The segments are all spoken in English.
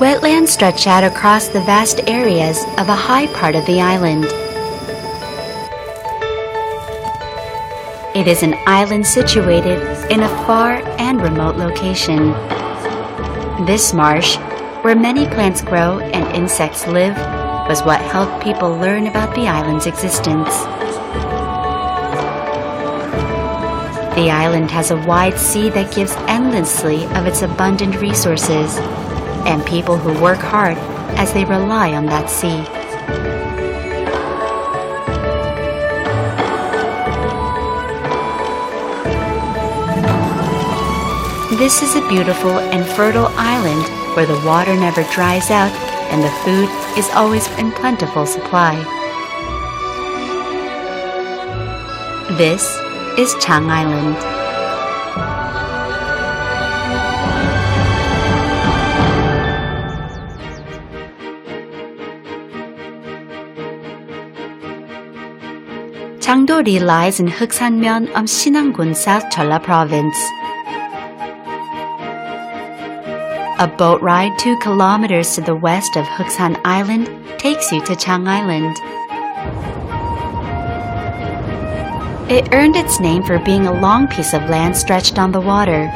Wetlands stretch out across the vast areas of a high part of the island. It is an island situated in a far and remote location. This marsh, where many plants grow and insects live, was what helped people learn about the island's existence. The island has a wide sea that gives endlessly of its abundant resources, and people who work hard as they rely on that sea. This is a beautiful and fertile island where the water never dries out and the food is always in plentiful supply. This is Jang Island. Jangdori lies in Heuksan-myeon of Sinang-gun, South Jeolla Province. A boat ride 2 kilometers to the west of Heuksan Island takes you to Jang Island. It earned its name for being a long piece of land stretched on the water.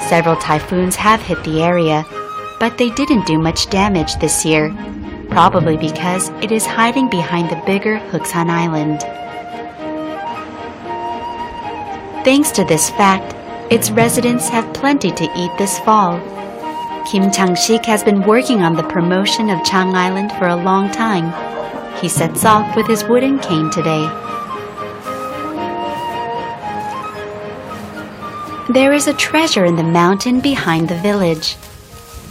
Several typhoons have hit the area, but they didn't do much damage this year, probably because it is hiding behind the bigger Heuksan Island. Thanks to this fact, its residents have plenty to eat this fall. Kim Chang-sik has been working on the promotion of Jang Island for a long time. He sets off with his wooden cane today. There is a treasure in the mountain behind the village.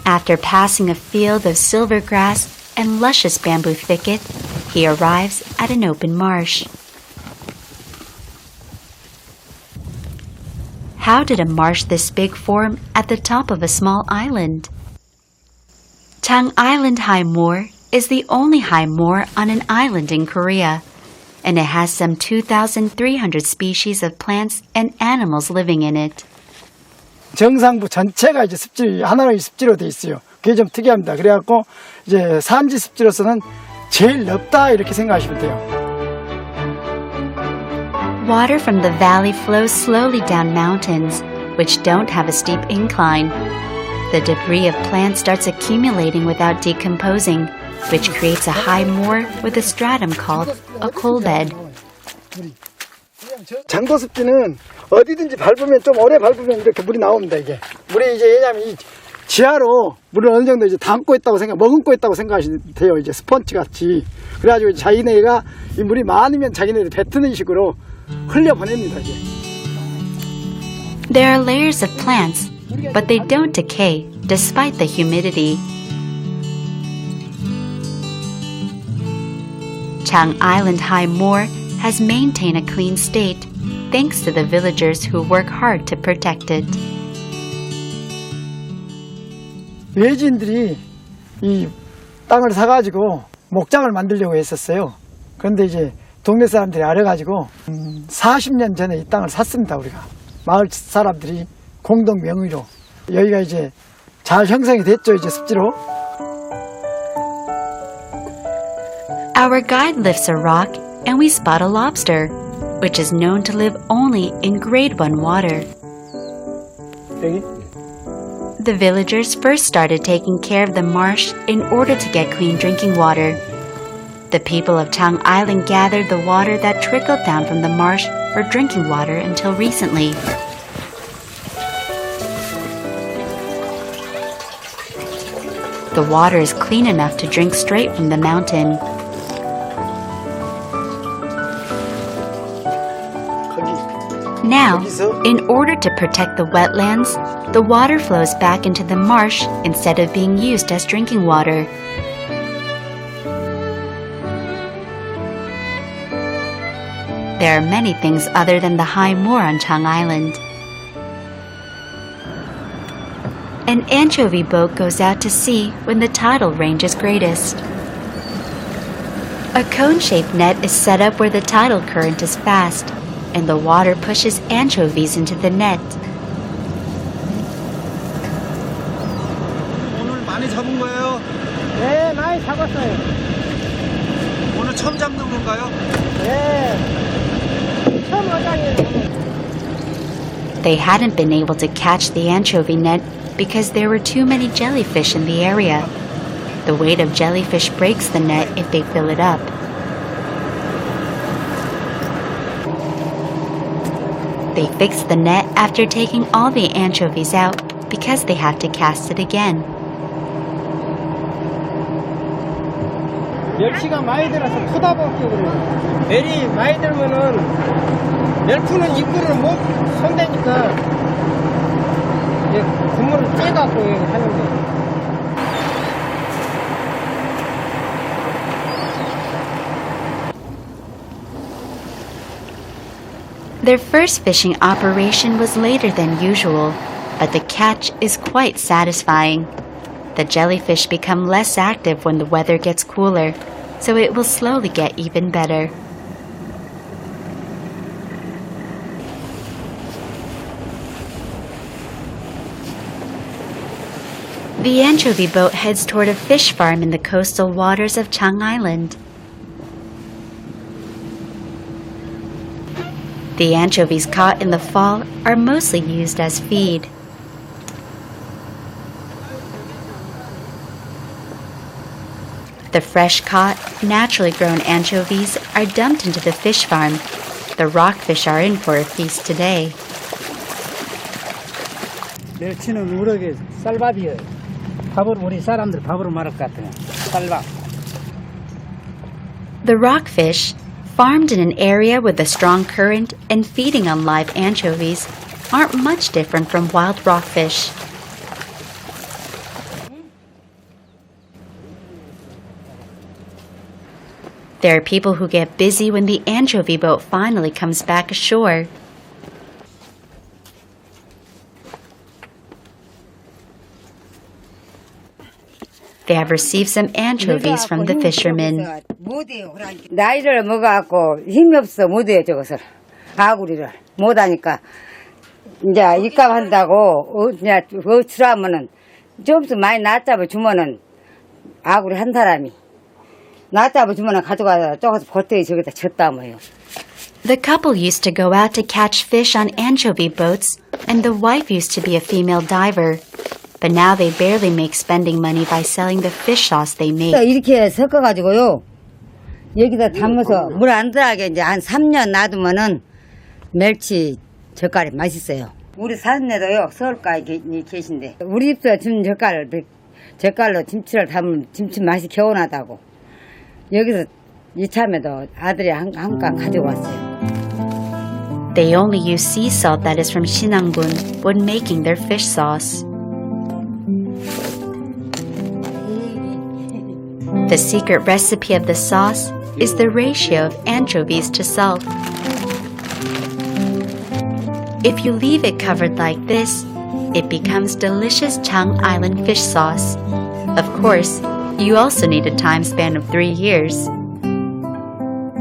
After passing a field of silver grass and luscious bamboo thicket, he arrives at an open marsh. How did a marsh this big form at the top of a small island? Jang Island High Moor is the only high moor on an island in Korea, and it has some 2,300 species of plants and animals living in it. 정상부 전체가 이제 습지 하나의 습지로 돼 있어요. 그게 좀 특이합니다. 그래갖고 이제 산지 습지로서는 제일 넓다 이렇게 생각하시면 돼요. Water from the valley flows slowly down mountains, which don't have a steep incline. The debris of plants starts accumulating without decomposing, which creates a high moor with a stratum called a coal bed. 장도 습지는 어디든지 밟으면 좀 오래 밟으면 이렇게 물이 나옵니다. 이게 물이 이제 왜냐하면 이 지하로 물을 어느 정도 이제 담고 있다고 머금고 있다고 생각하시면 돼요. 이제 스펀지 같이. 그래가지고 자기네가 이 물이 많으면 자기네들 뱉는 식으로 흘려보냅니다. 이제. There are layers of plants, but they don't decay despite the humidity. Jang Island High Moor has maintained a clean state thanks to the villagers who work hard to protect it. 외지인들이 이 땅을 사가지고 목장을 만들려고 했었어요. 그런데 이제 동네 사람들이 알아가지고 40년 전에 이 땅을 샀습니다. 우리가 마을 사람들이 공동 명의로. 여기가 이제 잘 형성이 됐죠. 이제 습지로. Our guide lifts a rock and we spot a lobster, which is known to live only in grade 1 water. 여기? The villagers first started taking care of the marsh in order to get clean drinking water. The people of Jang Island gathered the water that trickled down from the marsh for drinking water until recently. The water is clean enough to drink straight from the mountain. Now, in order to protect the wetlands, the water flows back into the marsh instead of being used as drinking water. There are many things other than the high moor on Jang Island. An anchovy boat goes out to sea when the tidal range is greatest. A cone-shaped net is set up where the tidal current is fast, and the water pushes anchovies into the net. 네, 많이 잡았어요. 오늘 처음 잡는 건가요? 네. 처음 어장이에요. They hadn't been able to catch the anchovy net because there were too many jellyfish in the area. The weight of jellyfish breaks the net if they fill it up. They fixed the net after taking all the anchovies out because they have to cast it again. 멸치가 많이 들어서 토다벗겨 그래요. 멸이 많이 들면은 멸푸는 입구를 못 손대니까 이제 국물을 째갖고 하는 거예요. Their first fishing operation was later than usual, but the catch is quite satisfying. The jellyfish become less active when the weather gets cooler, so it will slowly get even better. The anchovy boat heads toward a fish farm in the coastal waters of Jang Island. The anchovies caught in the fall are mostly used as feed. The fresh-caught, naturally grown anchovies are dumped into the fish farm. The rockfish are in for a feast today. 멸치는 우럭에 쌀밥이에요. 밥으로 우리 사람들 밥으로 말할 것 같아요. 쌀밥. The rockfish, farmed in an area with a strong current and feeding on live anchovies, aren't much different from wild rockfish. There are people who get busy when the anchovy boat finally comes back ashore. They have received some anchovies from the fishermen. 나이를 먹어갖고 힘이 없어 못해요 저것을 아구리를 못하니까 이제 입값 한다고 그냥 주라면은 좀씩 많이 낫잡아 주면은 아구리 한 사람이 낫잡아 주면은 가져가서 쪼가서 버터에 저기다 줬다 뭐요. The couple used to go out to catch fish on anchovy boats, and the wife used to be a female diver. But now they barely make spending money by selling the fish sauce they make. 이렇게 섞어가지고요. 여기다 담아서 물 안 들어가게 이제 한 3년 놔두면은 멸치 젓갈이 맛있어요. 우리 사슴네도요 서울가에 계신데 우리 집서 준 젓갈로 김치를 담으면 김치 맛이 개운하다고. 여기서 이참에도 아들이 한 간 가지고 왔어요. They only use sea salt that is from Sinangun when making their fish sauce. The secret recipe of the sauce is the ratio of anchovies to salt. If you leave it covered like this, it becomes delicious Jang Island fish sauce. Of course, you also need a time span of 3 years.